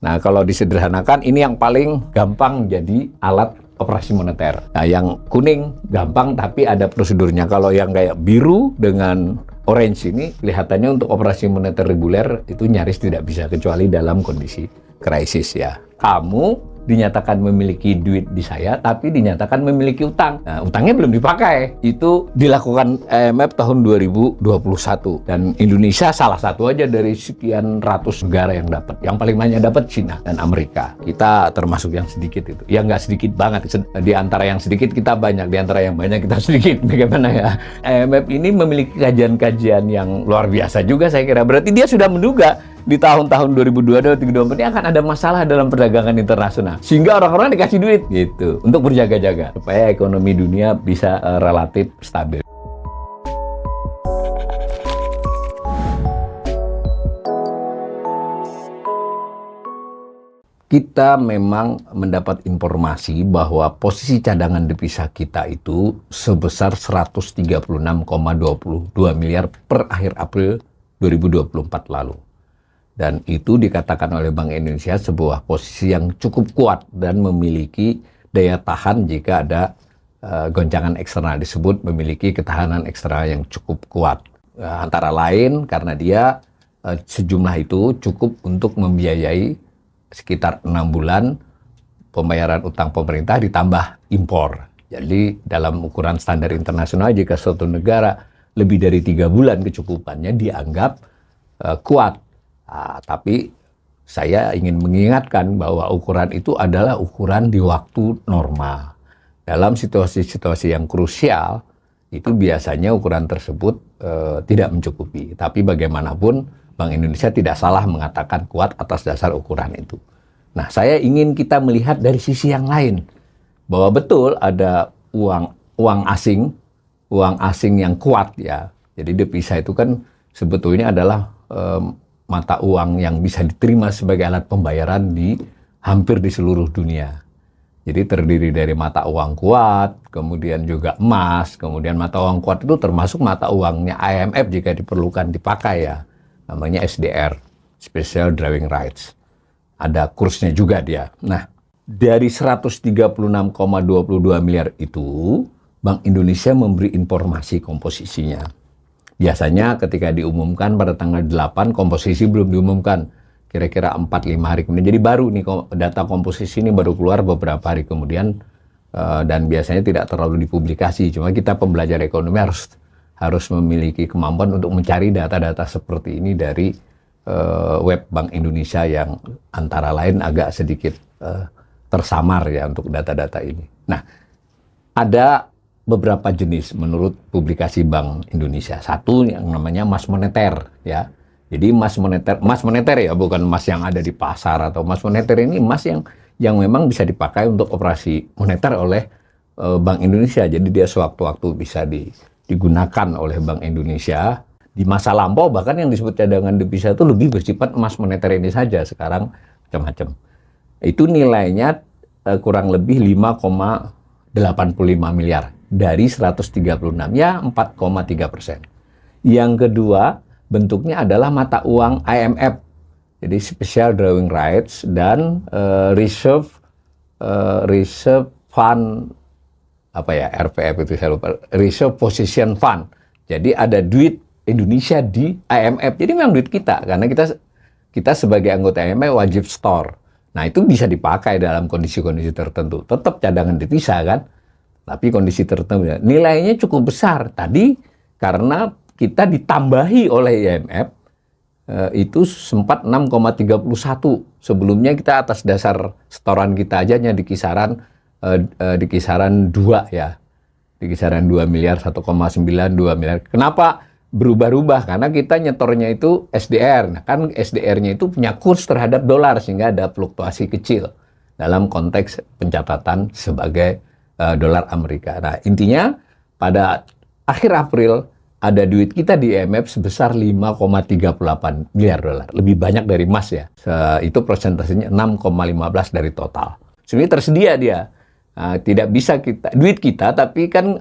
Nah, kalau disederhanakan ini yang paling gampang jadi alat operasi moneter. Nah, yang kuning gampang tapi ada prosedurnya. Kalau yang kayak biru dengan orange ini kelihatannya untuk operasi moneter reguler itu nyaris tidak bisa kecuali dalam kondisi krisis ya. Kamu dinyatakan memiliki duit di saya, tapi dinyatakan memiliki utang. Nah, utangnya belum dipakai. Itu dilakukan IMF tahun 2021. Dan Indonesia salah satu aja dari sekian ratus negara yang dapat. Yang paling banyak dapat Cina dan Amerika. Kita termasuk yang sedikit itu. Ya nggak sedikit banget. Di antara yang sedikit kita banyak, di antara yang banyak kita sedikit. Bagaimana ya? IMF ini memiliki kajian-kajian yang luar biasa juga saya kira. Berarti dia sudah menduga di tahun-tahun 2022-2024 ini akan ada masalah dalam perdagangan internasional. Sehingga orang-orang dikasih duit gitu untuk berjaga-jaga supaya ekonomi dunia bisa relatif stabil. Kita memang mendapat informasi bahwa posisi cadangan devisa kita itu sebesar 136,22 miliar per akhir April 2024 lalu. Dan itu dikatakan oleh Bank Indonesia sebuah posisi yang cukup kuat dan memiliki daya tahan jika ada goncangan eksternal, disebut memiliki ketahanan eksternal yang cukup kuat. Antara lain karena dia sejumlah itu cukup untuk membiayai sekitar 6 bulan pembayaran utang pemerintah ditambah impor. Jadi dalam ukuran standar internasional jika suatu negara lebih dari 3 bulan kecukupannya dianggap kuat. Tapi saya ingin mengingatkan bahwa ukuran itu adalah ukuran di waktu normal. Dalam situasi-situasi yang krusial, itu biasanya ukuran tersebut tidak mencukupi. Tapi bagaimanapun, Bank Indonesia tidak salah mengatakan kuat atas dasar ukuran itu. Nah, saya ingin kita melihat dari sisi yang lain. Bahwa betul ada uang asing yang kuat ya. Jadi devisa itu kan sebetulnya adalah mata uang yang bisa diterima sebagai alat pembayaran hampir di seluruh dunia. Jadi terdiri dari mata uang kuat, kemudian juga emas, kemudian mata uang kuat itu termasuk mata uangnya IMF jika diperlukan dipakai ya. Namanya SDR, Special Drawing Rights. Ada kursnya juga dia. Nah, dari 136,22 miliar itu, Bank Indonesia memberi informasi komposisinya. Biasanya ketika diumumkan pada tanggal 8, komposisi belum diumumkan. Kira-kira 4-5 hari kemudian. Jadi baru nih data komposisi ini baru keluar beberapa hari kemudian. Dan biasanya tidak terlalu dipublikasi. Cuma kita pembelajar ekonomi harus memiliki kemampuan untuk mencari data-data seperti ini dari web Bank Indonesia yang antara lain agak sedikit tersamar ya untuk data-data ini. Nah, ada beberapa jenis menurut publikasi Bank Indonesia. Satu yang namanya emas moneter ya. Jadi emas moneter ya, bukan emas yang ada di pasar atau emas moneter ini emas yang memang bisa dipakai untuk operasi moneter oleh Bank Indonesia. Jadi dia sewaktu-waktu bisa digunakan oleh Bank Indonesia. Di masa lampau bahkan yang disebut cadangan devisa itu lebih bersifat emas moneter ini saja, sekarang macam-macam. Itu nilainya kurang lebih 5,85 miliar. Dari 136, ya 4,3%. Yang kedua, bentuknya adalah mata uang IMF. Jadi Special Drawing Rights dan Reserve Fund, RPF itu saya lupa, Reserve Position Fund. Jadi ada duit Indonesia di IMF. Jadi memang duit kita, karena kita sebagai anggota IMF wajib store. Nah, itu bisa dipakai dalam kondisi-kondisi tertentu. Tetap cadangan devisa kan? Tapi kondisi tertentu nilainya cukup besar. Tadi karena kita ditambahi oleh IMF itu sempat 6,31. Sebelumnya kita atas dasar setoran kita aja di kisaran 2 ya. Di kisaran 2 miliar, 1,9, 2 miliar. Kenapa berubah-ubah? Karena kita nyetornya itu SDR. Nah, kan SDR-nya itu punya kurs terhadap dolar sehingga ada fluktuasi kecil dalam konteks pencatatan sebagai dolar Amerika. Nah, intinya pada akhir April ada duit kita di IMF sebesar 5,38 miliar dolar. Lebih banyak dari emas ya. Itu persentasenya 6,15 dari total. Sebenarnya tersedia dia. Tidak bisa duit kita, tapi kan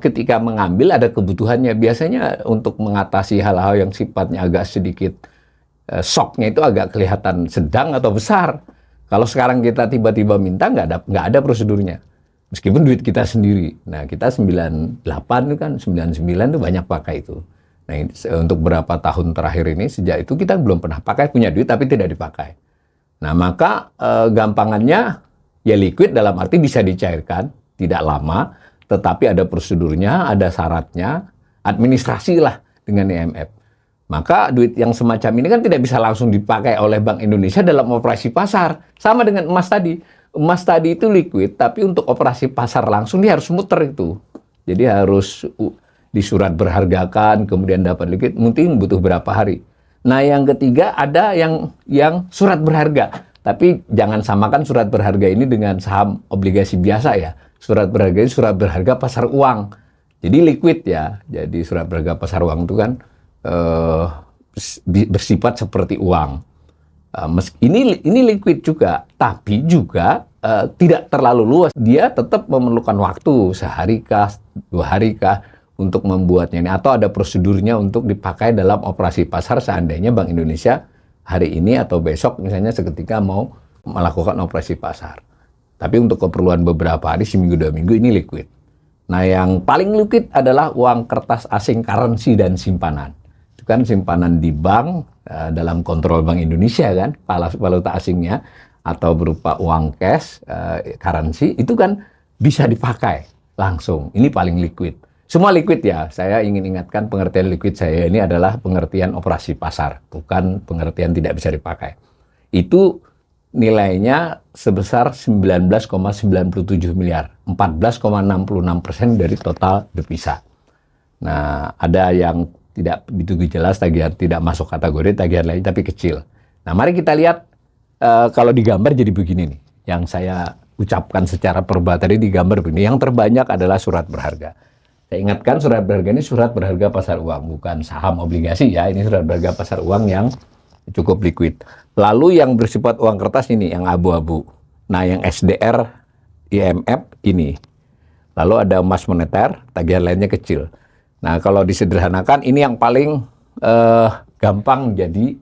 ketika mengambil ada kebutuhannya. Biasanya untuk mengatasi hal-hal yang sifatnya agak sedikit shocknya itu agak kelihatan sedang atau besar. Kalau sekarang kita tiba-tiba minta, nggak ada prosedurnya. Meskipun duit kita sendiri. Nah, kita 98 itu kan, 99 itu banyak pakai itu. Nah, untuk beberapa tahun terakhir ini, sejak itu kita belum pernah pakai, punya duit tapi tidak dipakai. Nah, maka gampangannya ya liquid dalam arti bisa dicairkan, tidak lama, tetapi ada prosedurnya, ada syaratnya, administrasi lah dengan IMF. Maka duit yang semacam ini kan tidak bisa langsung dipakai oleh Bank Indonesia dalam operasi pasar. Sama dengan emas tadi. Emas tadi itu liquid, tapi untuk operasi pasar langsung dia harus muter itu. Jadi harus disurat berhargakan, kemudian dapat liquid, mungkin butuh berapa hari. Nah, yang ketiga ada yang surat berharga. Tapi jangan samakan surat berharga ini dengan saham obligasi biasa ya. Surat berharga ini surat berharga pasar uang. Jadi liquid ya. Jadi surat berharga pasar uang itu kan bersifat seperti uang. Ini liquid juga, tapi juga tidak terlalu luas. Dia tetap memerlukan waktu, sehari kah, 2 hari kah, untuk membuatnya ini. Atau ada prosedurnya untuk dipakai dalam operasi pasar seandainya Bank Indonesia hari ini atau besok misalnya seketika mau melakukan operasi pasar. Tapi untuk keperluan beberapa hari, seminggu 2 minggu, ini liquid. Nah, yang paling liquid adalah uang kertas asing, currency, dan simpanan. Itu kan simpanan di bank dalam kontrol Bank Indonesia kan, valuta asingnya, atau berupa uang cash, currency, itu kan bisa dipakai langsung. Ini paling liquid. Semua liquid ya, saya ingin ingatkan pengertian liquid saya ini adalah pengertian operasi pasar, bukan pengertian tidak bisa dipakai. Itu nilainya sebesar 19,97 miliar, 14,66% dari total devisa. Nah, ada yang tidak begitu jelas, tagihan tidak masuk kategori, tagihan lain tapi kecil. Nah, mari kita lihat kalau digambar jadi begini nih. Yang saya ucapkan secara verbal tadi digambar begini. Yang terbanyak adalah surat berharga. Saya ingatkan surat berharga ini surat berharga pasar uang, bukan saham obligasi ya. Ini surat berharga pasar uang yang cukup liquid. Lalu yang bersifat uang kertas ini, yang abu-abu. Nah, yang SDR, IMF ini. Lalu ada emas moneter, tagihan lainnya kecil. Nah, kalau disederhanakan, ini yang paling gampang jadi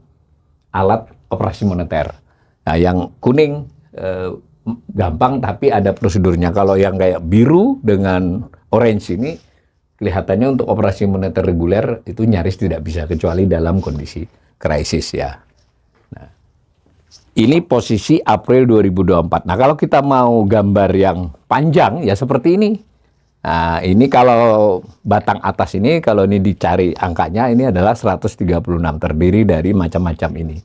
alat operasi moneter. Nah, yang kuning gampang tapi ada prosedurnya. Kalau yang kayak biru dengan orange ini, kelihatannya untuk operasi moneter reguler itu nyaris tidak bisa, kecuali dalam kondisi krisis ya. Nah, ini posisi April 2024. Nah, kalau kita mau gambar yang panjang ya seperti ini. Nah, ini kalau batang atas ini, kalau ini dicari angkanya, ini adalah 136, terdiri dari macam-macam ini.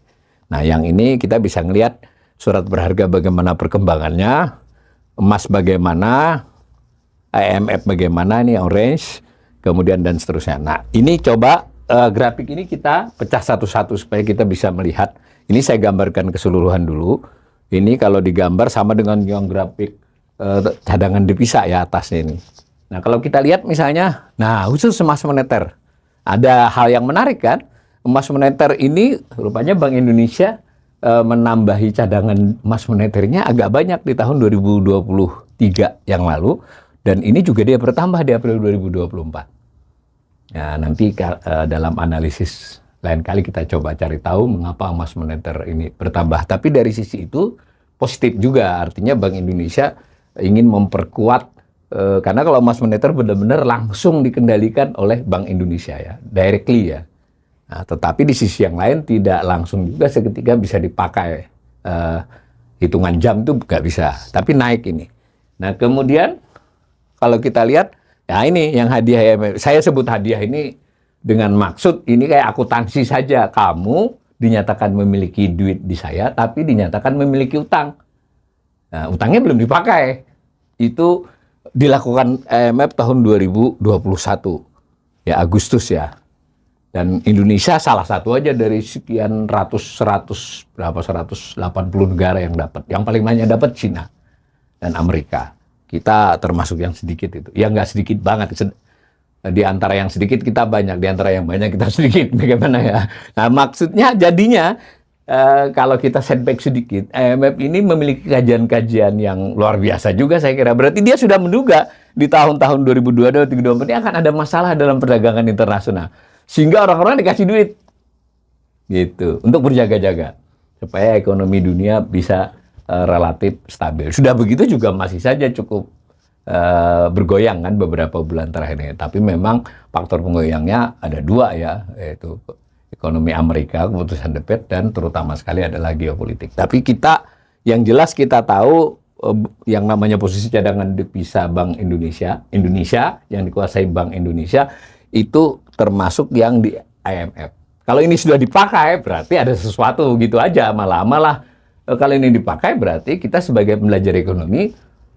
Nah, yang ini kita bisa ngelihat surat berharga bagaimana perkembangannya, emas bagaimana, IMF bagaimana, ini orange, kemudian dan seterusnya. Nah, ini coba grafik ini kita pecah satu-satu supaya kita bisa melihat. Ini saya gambarkan keseluruhan dulu. Ini kalau digambar sama dengan yang grafik cadangan devisa ya atasnya ini. Nah, kalau kita lihat misalnya, nah khusus emas moneter, ada hal yang menarik kan? Emas moneter ini rupanya Bank Indonesia menambahi cadangan emas moneternya agak banyak di tahun 2023 yang lalu, dan ini juga dia bertambah di April 2024. Nah, nanti dalam analisis lain kali kita coba cari tahu mengapa emas moneter ini bertambah. Tapi dari sisi itu positif juga, artinya Bank Indonesia ingin memperkuat. Karena kalau emas moneter benar-benar langsung dikendalikan oleh Bank Indonesia ya, directly ya. Nah, tetapi di sisi yang lain tidak langsung juga seketika bisa dipakai. Hitungan jam itu nggak bisa, tapi naik ini. Nah, kemudian kalau kita lihat, ya ini yang hadiah, saya sebut hadiah ini dengan maksud ini kayak akuntansi saja. Kamu dinyatakan memiliki duit di saya, tapi dinyatakan memiliki utang. Nah, utangnya belum dipakai. Itu dilakukan IMF tahun 2021 ya, Agustus ya, dan Indonesia salah satu aja dari sekian 180 negara yang dapat. Yang paling banyak dapat Cina dan Amerika. Kita termasuk yang sedikit itu, ya nggak sedikit banget. Di antara yang sedikit kita banyak, di antara yang banyak kita sedikit. Bagaimana ya? Nah, maksudnya jadinya kalau kita setback sedikit, IMF ini memiliki kajian-kajian yang luar biasa juga saya kira. Berarti dia sudah menduga di tahun-tahun 2022-2024 ini akan ada masalah dalam perdagangan internasional. Sehingga orang-orang dikasih duit. gitu, untuk berjaga-jaga supaya ekonomi dunia bisa relatif stabil. Sudah begitu juga masih saja cukup bergoyang kan beberapa bulan terakhir ini. Tapi memang faktor penggoyangnya ada dua ya, yaitu ekonomi Amerika, keputusan The Fed, dan terutama sekali adalah geopolitik. Tapi yang jelas kita tahu yang namanya posisi cadangan devisa Bank Indonesia yang dikuasai Bank Indonesia itu termasuk yang di IMF. Kalau ini sudah dipakai berarti ada sesuatu gitu aja, malah kalau ini dipakai berarti kita sebagai pembelajar ekonomi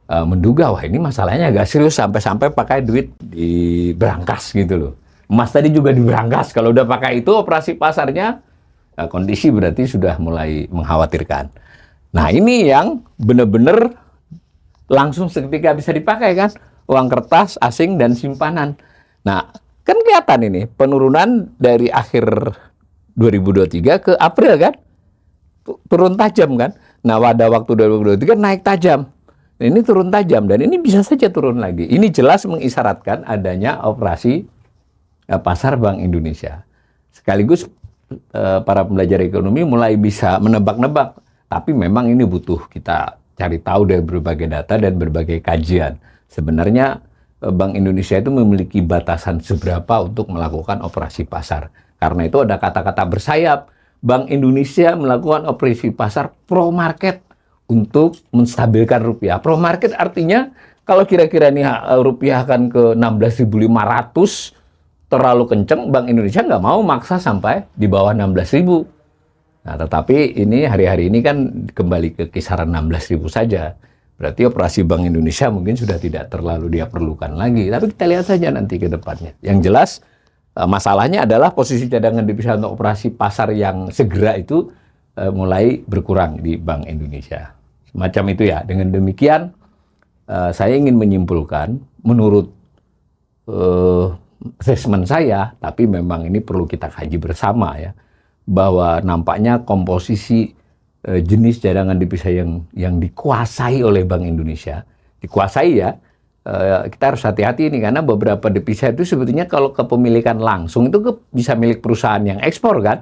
menduga wah ini masalahnya agak serius sampai pakai duit di berangkas gitu loh. Emas tadi juga di berangkas. Kalau udah pakai itu operasi pasarnya kondisi berarti sudah mulai mengkhawatirkan. Nah, ini yang benar-benar langsung seketika bisa dipakai kan, uang kertas asing dan simpanan. Nah, kan kelihatan ini penurunan dari akhir 2023 ke April kan, turun tajam kan. Nah, pada waktu 2023 naik tajam. Ini turun tajam dan ini bisa saja turun lagi. Ini jelas mengisyaratkan adanya operasi pasar Bank Indonesia. Sekaligus para pembelajar ekonomi mulai bisa menebak-nebak. Tapi memang ini butuh kita cari tahu dari berbagai data dan berbagai kajian. Sebenarnya Bank Indonesia itu memiliki batasan seberapa untuk melakukan operasi pasar. Karena itu ada kata-kata bersayap. Bank Indonesia melakukan operasi pasar pro market untuk menstabilkan rupiah. Pro market artinya kalau kira-kira nih rupiah akan ke 16.500 terlalu kenceng, Bank Indonesia nggak mau maksa sampai di bawah 16.000. Nah, tetapi ini hari-hari ini kan kembali ke kisaran 16.000 saja. Berarti operasi Bank Indonesia mungkin sudah tidak terlalu dia perlukan lagi. Tapi kita lihat saja nanti ke depannya. Yang jelas masalahnya adalah posisi cadangan devisa untuk operasi pasar yang segera itu mulai berkurang di Bank Indonesia. Semacam itu ya. Dengan demikian, saya ingin menyimpulkan, menurut asesmen saya, tapi memang ini perlu kita kaji bersama ya, bahwa nampaknya komposisi jenis cadangan devisa yang dikuasai oleh Bank Indonesia, dikuasai ya, kita harus hati-hati ini karena beberapa devisa itu sebetulnya kalau kepemilikan langsung itu bisa milik perusahaan yang ekspor kan,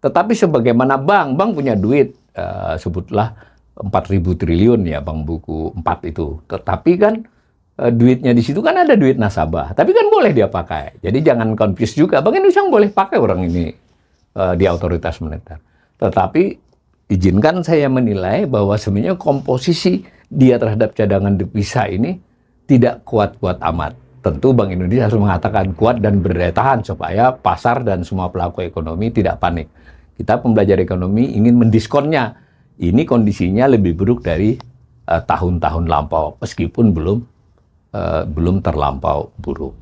tetapi sebagaimana bank punya duit, sebutlah 4.000 triliun ya, bank buku 4 itu. Tetapi kan duitnya di situ kan ada duit nasabah. Tapi kan boleh dia pakai. Jadi jangan confuse juga. Bank Indonesia boleh pakai orang ini di otoritas moneter. Tetapi izinkan saya menilai bahwa sebenarnya komposisi dia terhadap cadangan devisa ini tidak kuat-kuat amat. Tentu Bank Indonesia harus mengatakan kuat dan berdaya tahan supaya pasar dan semua pelaku ekonomi tidak panik. Kita pembelajar ekonomi ingin mendiskonnya. Ini kondisinya lebih buruk dari tahun-tahun lampau, meskipun belum terlampau buruk.